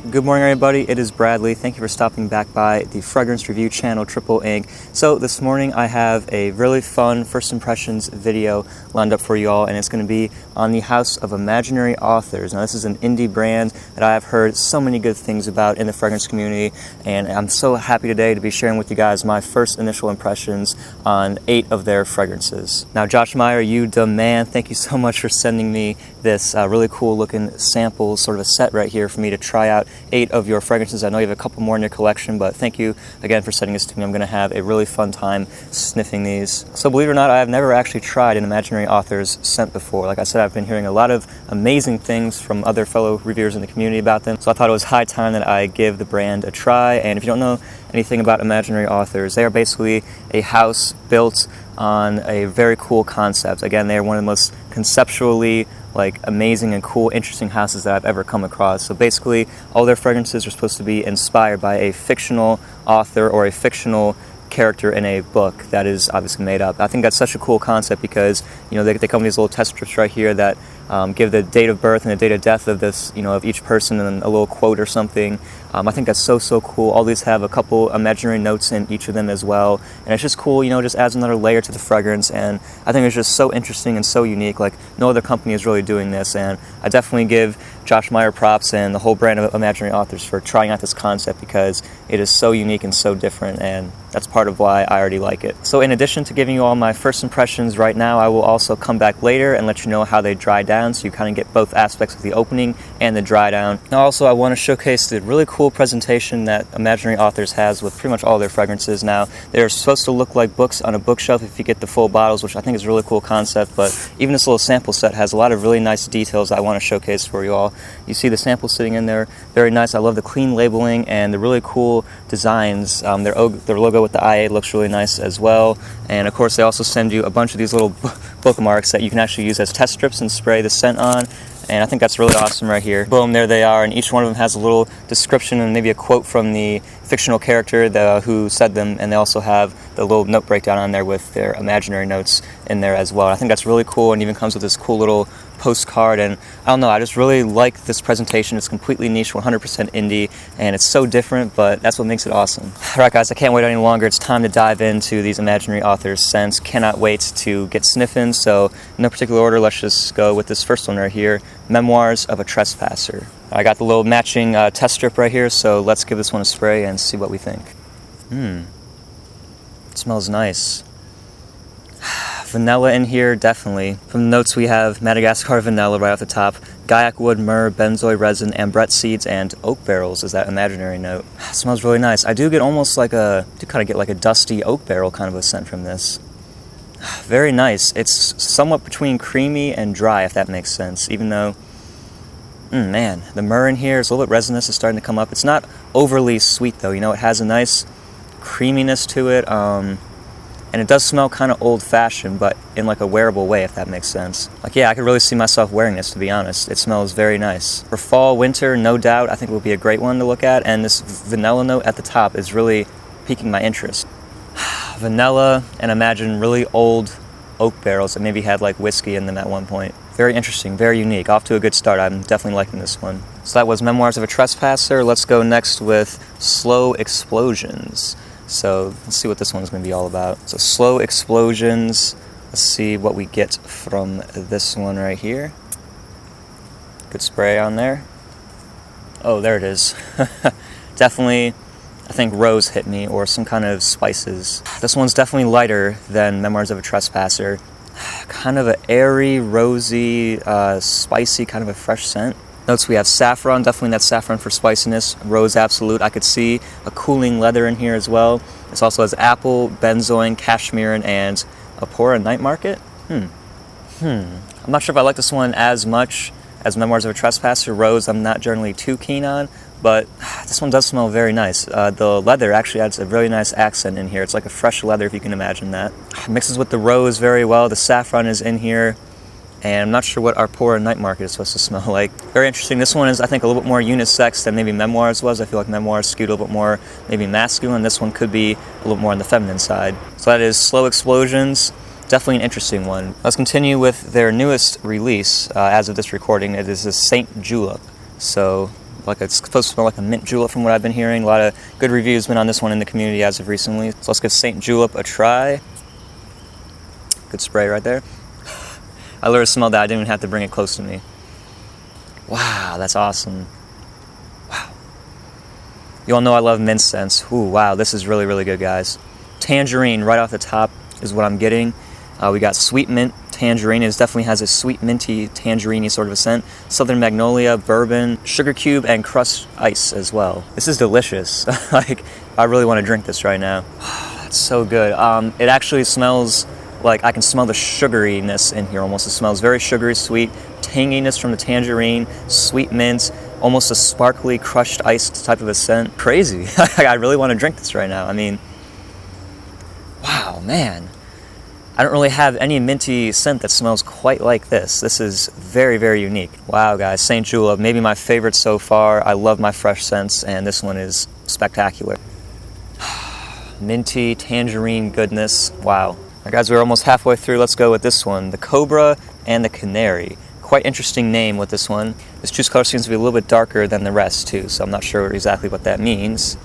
Good morning, everybody. It is Bradley. Thank you for stopping back by the fragrance review channel, Tripleinc. So this morning I have a really fun first impressions video lined up for you all, and it's going to be on the House of Imaginary Authors. Now, this is an indie brand that I have heard so many good things about in the fragrance community, and I'm so happy today to be sharing with you guys my first initial impressions on 8 of their fragrances. Now, Josh Meyer, you the man. Thank you so much for sending me this really cool looking sample, sort of a set right here for me to try out 8 of your fragrances. I know you have a couple more in your collection, but thank you again for sending this to me. I'm going to have a really fun time sniffing these. So believe it or not, I have never actually tried an Imaginary Authors scent before. Like I said, I've been hearing a lot of amazing things from other fellow reviewers in the community about them, so I thought it was high time that I give the brand a try. And if you don't know anything about Imaginary Authors, they are basically a house built on a very cool concept. Again, they are one of the most conceptually amazing and cool, interesting houses that I've ever come across. So basically, all their fragrances are supposed to be inspired by a fictional author or a fictional character in a book that is obviously made up. I think that's such a cool concept because, they come with these little test strips right here that give the date of birth and the date of death of this, of each person, and then a little quote or something. I think that's so cool. All these have a couple imaginary notes in each of them as well, and it's just cool. Just adds another layer to the fragrance, and I think it's just so interesting and so unique. Like, no other company is really doing this, and I definitely give Josh Meyer props and the whole brand of Imaginary Authors for trying out this concept because it is so unique and so different, and that's part of why I already like it. So in addition to giving you all my first impressions right now, I will also come back later and let you know how they dry down, so you kind of get both aspects of the opening and the dry down. Now also, I want to showcase the really cool presentation that Imaginary Authors has with pretty much all their fragrances. Now, they're supposed to look like books on a bookshelf if you get the full bottles, which I think is a really cool concept, but even this little sample set has a lot of really nice details I want to showcase for you all. You see the sample sitting in there, very nice. I love the clean labeling and the really cool designs. Their logo with the IA looks really nice as well, and of course they also send you a bunch of these little bookmarks that you can actually use as test strips and spray the scent on. And I think that's really awesome right here. Boom, there they are, and each one of them has a little description and maybe a quote from the fictional character who said them, and they also have the little note breakdown on there with their imaginary notes in there as well. I think that's really cool, and even comes with this cool little postcard, and I don't know, I just really like this presentation. It's completely niche, 100% indie, and it's so different, but that's what makes it awesome. Alright guys, I can't wait any longer. It's time to dive into these Imaginary Authors scents. Cannot wait to get sniffing, so in no particular order, let's just go with this first one right here, Memoirs of a Trespasser. I got the little matching test strip right here, so let's give this one a spray and see what we think. It smells nice. Vanilla in here, definitely. From the notes we have Madagascar vanilla right off the top, Gaiac wood, myrrh, benzoyl resin, ambrette seeds, and oak barrels is that imaginary note. It smells really nice. I do get almost like a dusty oak barrel kind of a scent from this. Very nice. It's somewhat between creamy and dry, if that makes sense, even though, man, the myrrh in here is a little bit resinous. It's starting to come up. It's not overly sweet though, it has a nice creaminess to it, and it does smell kind of old-fashioned, but in like a wearable way, if that makes sense. Yeah, I could really see myself wearing this, to be honest. It smells very nice. For fall, winter, no doubt, I think it will be a great one to look at, and this vanilla note at the top is really piquing my interest. Vanilla, and imagine really old oak barrels that maybe had whiskey in them at one point. Very interesting, very unique. Off to a good start. I'm definitely liking this one. So that was Memoirs of a Trespasser. Let's go next with Slow Explosions. So let's see what this one's going to be all about. So Slow Explosions. Let's see what we get from this one right here. Good spray on there. Oh, there it is. Definitely, I think rose hit me, or some kind of spices. This one's definitely lighter than Memoirs of a Trespasser. Kind of an airy, rosy, spicy, kind of a fresh scent. Notes we have saffron, definitely that saffron for spiciness, rose absolute. I could see a cooling leather in here as well. This also has apple, benzoin, cashmere, and Apora Night Market. I'm not sure if I like this one as much as Memoirs of a Trespasser. Rose I'm not generally too keen on, but this one does smell very nice. The leather actually adds a really nice accent in here. It's like a fresh leather, if you can imagine that. It mixes with the rose very well. The saffron is in here. And I'm not sure what Apora Night Market is supposed to smell like. Very interesting. This one is, I think, a little bit more unisex than maybe Memoirs was. I feel like Memoirs skewed a little bit more maybe masculine. This one could be a little more on the feminine side. So that is Slow Explosions. Definitely an interesting one. Let's continue with their newest release as of this recording. It is a Saint Julep. So like it's supposed to smell like a mint julep from what I've been hearing. A lot of good reviews been on this one in the community as of recently. So let's give St. Julep a try. Good spray right there. I literally smelled that. I didn't even have to bring it close to me. Wow, that's awesome. Wow. You all know I love mint scents. Ooh, wow, this is really, really good, guys. Tangerine right off the top is what I'm getting. We got sweet mint tangerine. It definitely has a sweet minty tangerine-y sort of a scent. Southern magnolia, bourbon, sugar cube, and crushed ice as well. This is delicious. Like, I really want to drink this right now. It's so good. It actually smells like I can smell the sugariness in here almost. It smells very sugary, sweet, tanginess from the tangerine, sweet mint, almost a sparkly crushed ice type of a scent. Crazy. I really want to drink this right now. I mean, wow, man. I don't really have any minty scent that smells quite like this. This is very, very unique. Wow, guys, St. Julep, maybe my favorite so far. I love my fresh scents, and this one is spectacular. Minty, tangerine goodness. Wow. All right, guys, we're almost halfway through. Let's go with this one, the Cobra and the Canary. Quite interesting name with this one. This juice color seems to be a little bit darker than the rest, too, so I'm not sure exactly what that means.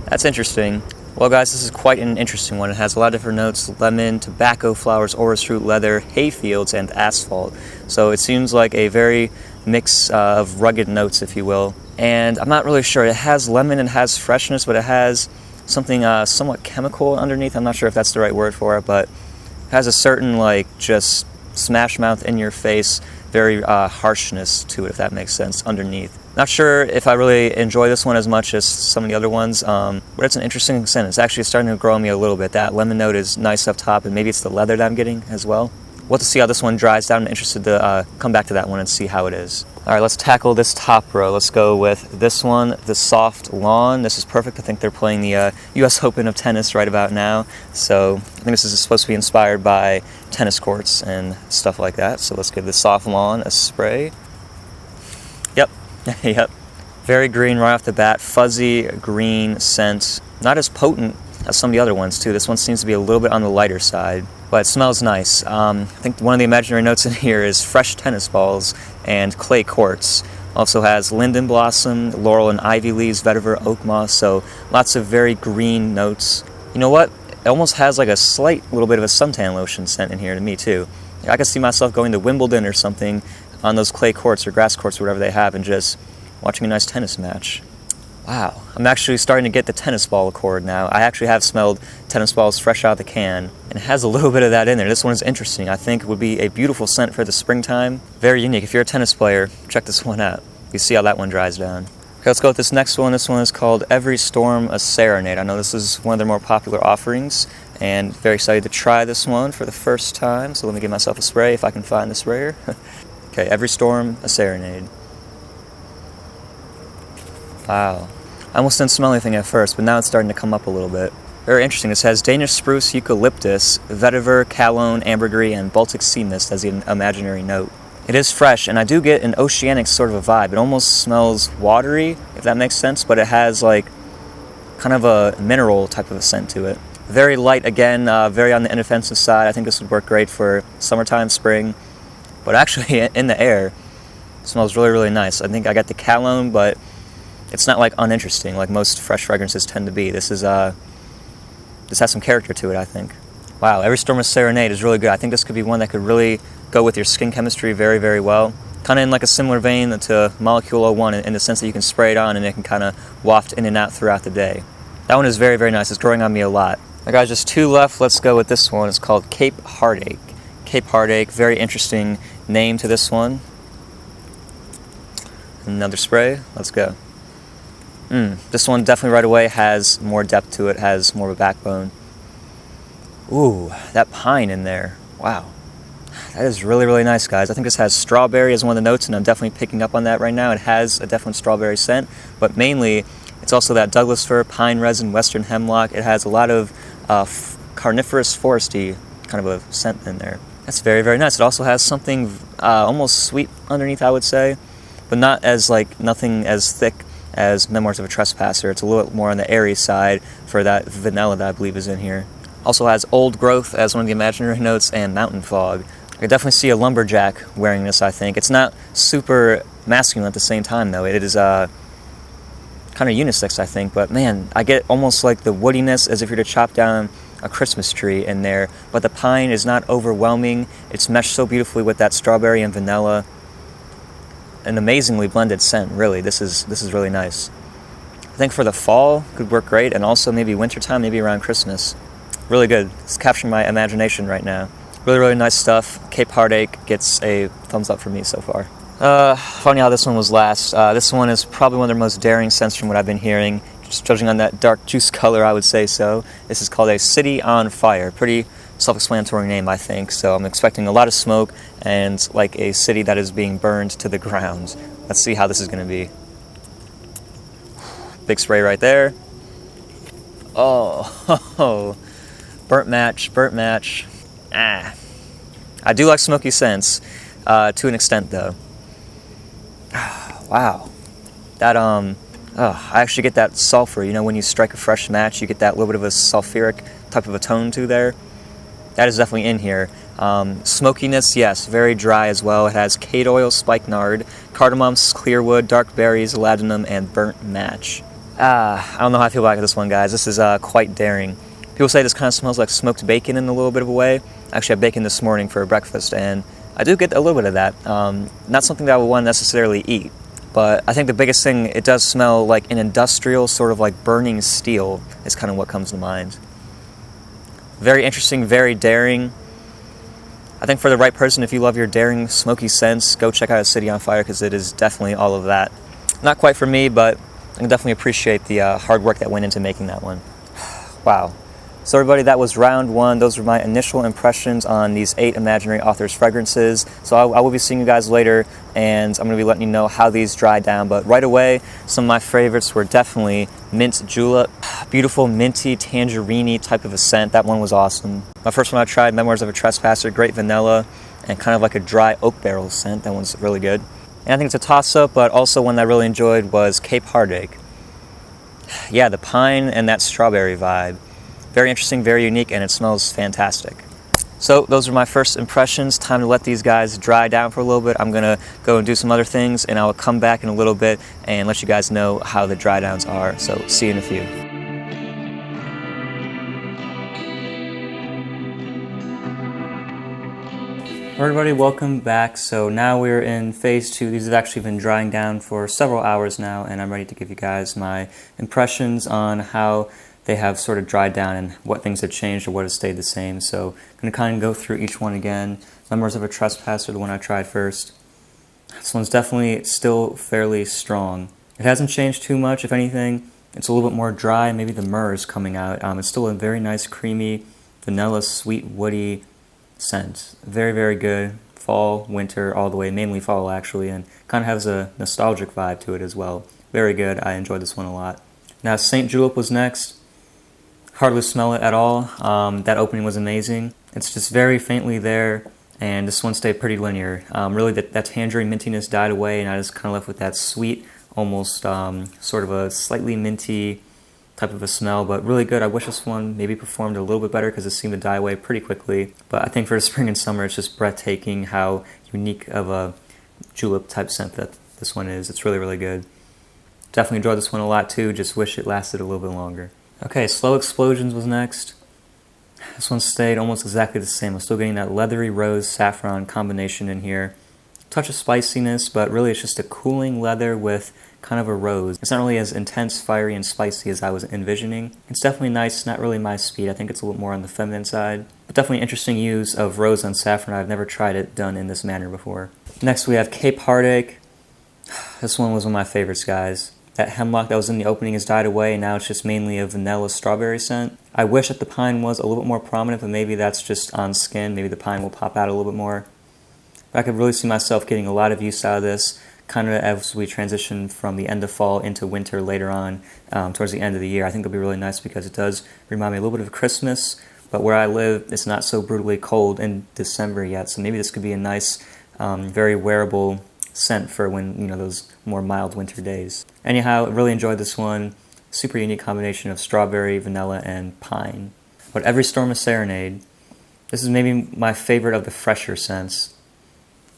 That's interesting. Well, guys, this is quite an interesting one. It has a lot of different notes: lemon, tobacco, flowers, orris root, leather, hay fields, and asphalt. So it seems like a very mix of rugged notes, if you will. And I'm not really sure. It has lemon and has freshness, but it has something somewhat chemical underneath. I'm not sure if that's the right word for it, but it has a certain, like, just smash mouth in your face, very harshness to it, if that makes sense, underneath. Not sure if I really enjoy this one as much as some of the other ones, but it's an interesting scent. It's actually starting to grow on me a little bit. That lemon note is nice up top, and maybe it's the leather that I'm getting as well. We'll have to see how this one dries down. I'm interested to come back to that one and see how it is. All right, let's tackle this top row. Let's go with this one, the Soft Lawn. This is perfect. I think they're playing the U.S. Open of tennis right about now. So I think this is supposed to be inspired by tennis courts and stuff like that. So let's give the Soft Lawn a spray. Yep. Yep. Very green right off the bat. Fuzzy green scent. Not as potent as some of the other ones, too. This one seems to be a little bit on the lighter side, but it smells nice. I think one of the imaginary notes in here is fresh tennis balls and clay courts. Also has linden blossom, laurel and ivy leaves, vetiver, oak moss, so lots of very green notes. You know what? It almost has like a slight little bit of a suntan lotion scent in here to me, too. I could see myself going to Wimbledon or something on those clay courts or grass courts or whatever they have and just watching a nice tennis match. Wow, I'm actually starting to get the tennis ball accord now. I actually have smelled tennis balls fresh out of the can, and it has a little bit of that in there. This one is interesting. I think it would be a beautiful scent for the springtime. Very unique. If you're a tennis player, check this one out. You see how that one dries down. Okay, let's go with this next one. This one is called Every Storm a Serenade. I know this is one of their more popular offerings, and very excited to try this one for the first time. So let me give myself a spray if I can find the sprayer. Okay, Every Storm a Serenade. Wow. I almost didn't smell anything at first, but now it's starting to come up a little bit. Very interesting. This has Danish spruce, eucalyptus, vetiver, callone, ambergris, and Baltic sea mist as the imaginary note. It is fresh, and I do get an oceanic sort of a vibe. It almost smells watery, if that makes sense, but it has like kind of a mineral type of a scent to it. Very light again, very on the inoffensive side. I think this would work great for summertime, spring, but actually in the air, it smells really, really nice. I think I got the callone, but it's not like uninteresting like most fresh fragrances tend to be. This has some character to it, I think. Wow, Every Storm a Serenade is really good. I think this could be one that could really go with your skin chemistry very, very well. Kind of in like a similar vein to Molecule 01 in the sense that you can spray it on and it can kind of waft in and out throughout the day. That one is very, very nice. It's growing on me a lot. I got just two left. Let's go with this one. It's called Cape Heartache. Cape Heartache, very interesting name to this one. Another spray. Let's go. This one definitely right away has more depth to it, has more of a backbone. Ooh, that pine in there. Wow. That is really, really nice, guys. I think this has strawberry as one of the notes, and I'm definitely picking up on that right now. It has a definite strawberry scent, but mainly it's also that Douglas fir, pine resin, western hemlock. It has a lot of carnivorous foresty kind of a scent in there. That's very, very nice. It also has something almost sweet underneath, I would say, but not as like nothing as thick as Memoirs of a Trespasser. It's a little more on the airy side for that vanilla that I believe is in here. Also has old growth as one of the imaginary notes and mountain fog. I could definitely see a lumberjack wearing this, I think. It's not super masculine at the same time, though. It is kind of unisex, I think. But man, I get almost like the woodiness as if you're to chop down a Christmas tree in there. But the pine is not overwhelming. It's meshed so beautifully with that strawberry and vanilla. An amazingly blended scent, really. This is really nice. I think for the fall, could work great. And also maybe wintertime, maybe around Christmas. Really good. It's capturing my imagination right now. Really, really nice stuff. Cape Heartache gets a thumbs up for me so far. Funny how this one was last. This one is probably one of their most daring scents from what I've been hearing. Just judging on that dark juice color, I would say so. This is called a City on Fire. Pretty self-explanatory name, I think. So I'm expecting a lot of smoke and like a city that is being burned to the ground. Let's see how this is going to be. Big spray right there. Oh, burnt match, burnt match. I do like smoky scents, to an extent though. Wow. That, I actually get that sulfur, you know, when you strike a fresh match, you get that little bit of a sulfuric type of a tone to there. That is definitely in here. Smokiness, yes, very dry as well. It has cade oil, spikenard, cardamom, clearwood, dark berries, ladanum, and burnt match. I don't know how I feel about this one, guys. This is quite daring. People say this kind of smells like smoked bacon in a little bit of a way. Actually, I had bacon this morning for breakfast, and I do get a little bit of that. Not something that I would want to necessarily eat, but I think the biggest thing, it does smell like an industrial sort of like burning steel is kind of what comes to mind. Very interesting, very daring. I think for the right person, if you love your daring, smoky scents, go check out A City on Fire because it is definitely all of that. Not quite for me, but I can definitely appreciate the hard work that went into making that one. Wow. So everybody, that was round one. Those were my initial impressions on these 8 imaginary authors fragrances. So I will be seeing you guys later, and I'm going to be letting you know how these dry down. But right away, some of my favorites were definitely Mint Julep. Beautiful, minty, tangerine type of a scent. That one was awesome. My first one I tried, Memoirs of a Trespasser, great vanilla, and kind of like a dry oak barrel scent. That one's really good. And I think it's a toss-up, but also one that I really enjoyed was Cape Heartache. Yeah, the pine and that strawberry vibe. Very interesting, very unique, and it smells fantastic. So those are my first impressions. Time to let these guys dry down for a little bit. I'm gonna go and do some other things, and I will come back in a little bit and let you guys know how the dry downs are. So see you in a few. Everybody, welcome back. So now we're in phase 2. These have actually been drying down for several hours now, and I'm ready to give you guys my impressions on how they have sort of dried down and what things have changed or what has stayed the same. So I'm going to kind of go through each one again. Memoirs of a Trespasser, the one I tried first. This one's definitely still fairly strong. It hasn't changed too much, if anything. It's a little bit more dry, maybe the myrrh is coming out. It's still a very nice, creamy, vanilla, sweet, woody scent. Very, very good. Fall, winter, all the way, mainly fall actually, and kind of has a nostalgic vibe to it as well. Very good. I enjoyed this one a lot. Now, St. Julep was next. Hardly smell it at all. That opening was amazing. It's just very faintly there, and this one stayed pretty linear. Really, that tangerine mintiness died away, and I just kind of left with that sweet, almost sort of a slightly minty type of a smell, but really good. I wish this one maybe performed a little bit better because it seemed to die away pretty quickly. But I think for the spring and summer, it's just breathtaking how unique of a julep type scent that this one is. It's really, really good. Definitely enjoyed this one a lot too, just wish it lasted a little bit longer. Okay, Slow Explosions was next. This one stayed almost exactly the same. I'm still getting that leathery rose saffron combination in here. Touch of spiciness, but really it's just a cooling leather with kind of a rose. It's not really as intense, fiery, and spicy as I was envisioning. It's definitely nice, not really my speed. I think it's a little more on the feminine side. But definitely interesting use of rose on saffron. I've never tried it done in this manner before. Next we have Cape Heartache. This one was one of my favorites, guys. That hemlock that was in the opening has died away, and now it's just mainly a vanilla strawberry scent. I wish that the pine was a little bit more prominent, but maybe that's just on skin. Maybe the pine will pop out a little bit more. But I could really see myself getting a lot of use out of this, kind of as we transition from the end of fall into winter later on, towards the end of the year. I think it'll be really nice because it does remind me a little bit of Christmas, but where I live, it's not so brutally cold in December yet, so maybe this could be a nice, very wearable scent for when, you know, those more mild winter days. Anyhow, really enjoyed this one. Super unique combination of strawberry, vanilla, and pine. But Every Storm a Serenade. This is maybe my favorite of the fresher scents.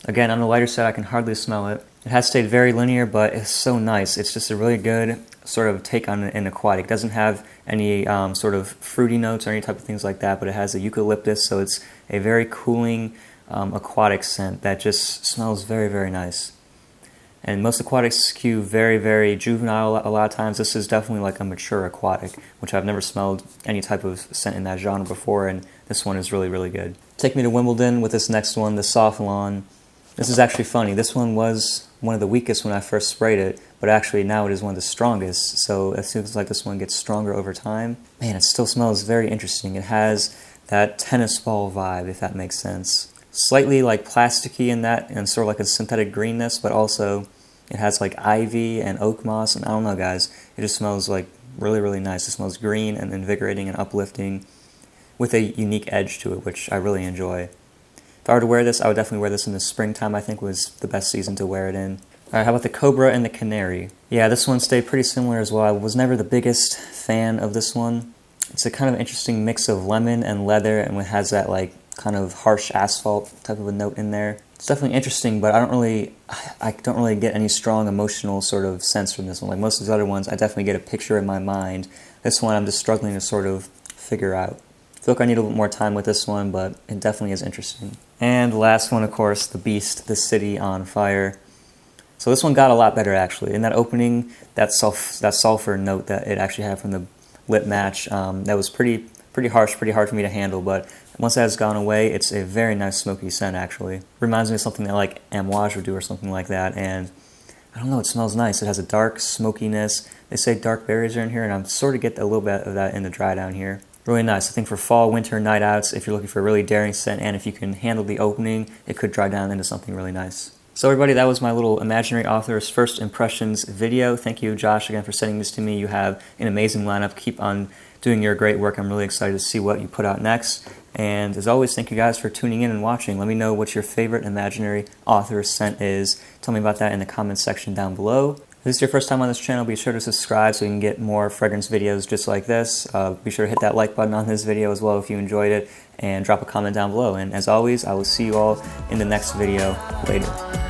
Again, on the lighter side, I can hardly smell it. It has stayed very linear, but it's so nice. It's just a really good sort of take on an aquatic. It doesn't have any sort of fruity notes or any type of things like that, but it has a eucalyptus, so it's a very cooling aquatic scent that just smells very, very nice. And most aquatics skew very, very juvenile a lot of times. This is definitely like a mature aquatic, which I've never smelled any type of scent in that genre before, and this one is really, really good. Take me to Wimbledon with this next one, the Soft Lawn. This is actually funny. This one was one of the weakest when I first sprayed it, but actually now it is one of the strongest. So it seems like this one gets stronger over time. Man, it still smells very interesting. It has that tennis ball vibe, if that makes sense. Slightly like plasticky in that, and sort of like a synthetic greenness, but also it has like ivy and oak moss, and I don't know, guys, it just smells like really, really nice. It smells green and invigorating and uplifting with a unique edge to it, which I really enjoy. If I were to wear this, I would definitely wear this in the springtime. I think was the best season to wear it in. Alright, how about the Cobra and the Canary? Yeah, this one stayed pretty similar as well. I was never the biggest fan of this one. It's a kind of interesting mix of lemon and leather, and it has that like kind of harsh asphalt type of a note in there. It's definitely interesting, but I don't really get any strong emotional sort of sense from this one. Like most of these other ones, I definitely get a picture in my mind. This one I'm just struggling to sort of figure out. I feel like I need a little bit more time with this one, but it definitely is interesting. And the last one, of course, the Beast, the City on Fire. So this one got a lot better, actually. In that opening, that sulfur note that it actually had from the lip match, that was pretty harsh, pretty hard for me to handle, but once that has gone away, it's a very nice smoky scent, actually. Reminds me of something that like Amouage would do or something like that, and I don't know, it smells nice. It has a dark smokiness. They say dark berries are in here, and I'm sort of get a little bit of that in the dry down here. Really nice. I think for fall, winter night outs, if you're looking for a really daring scent, and if you can handle the opening, it could dry down into something really nice. So everybody, that was my little imaginary author's first impressions video. Thank you, Josh, again for sending this to me. You have an amazing lineup. Keep on doing your great work. I'm really excited to see what you put out next. And as always, thank you guys for tuning in and watching. Let me know what your favorite imaginary author's scent is. Tell me about that in the comments section down below. If this is your first time on this channel, be sure to subscribe so you can get more fragrance videos just like this. Be sure to hit that like button on this video as well if you enjoyed it, and drop a comment down below. And as always, I will see you all in the next video. Later.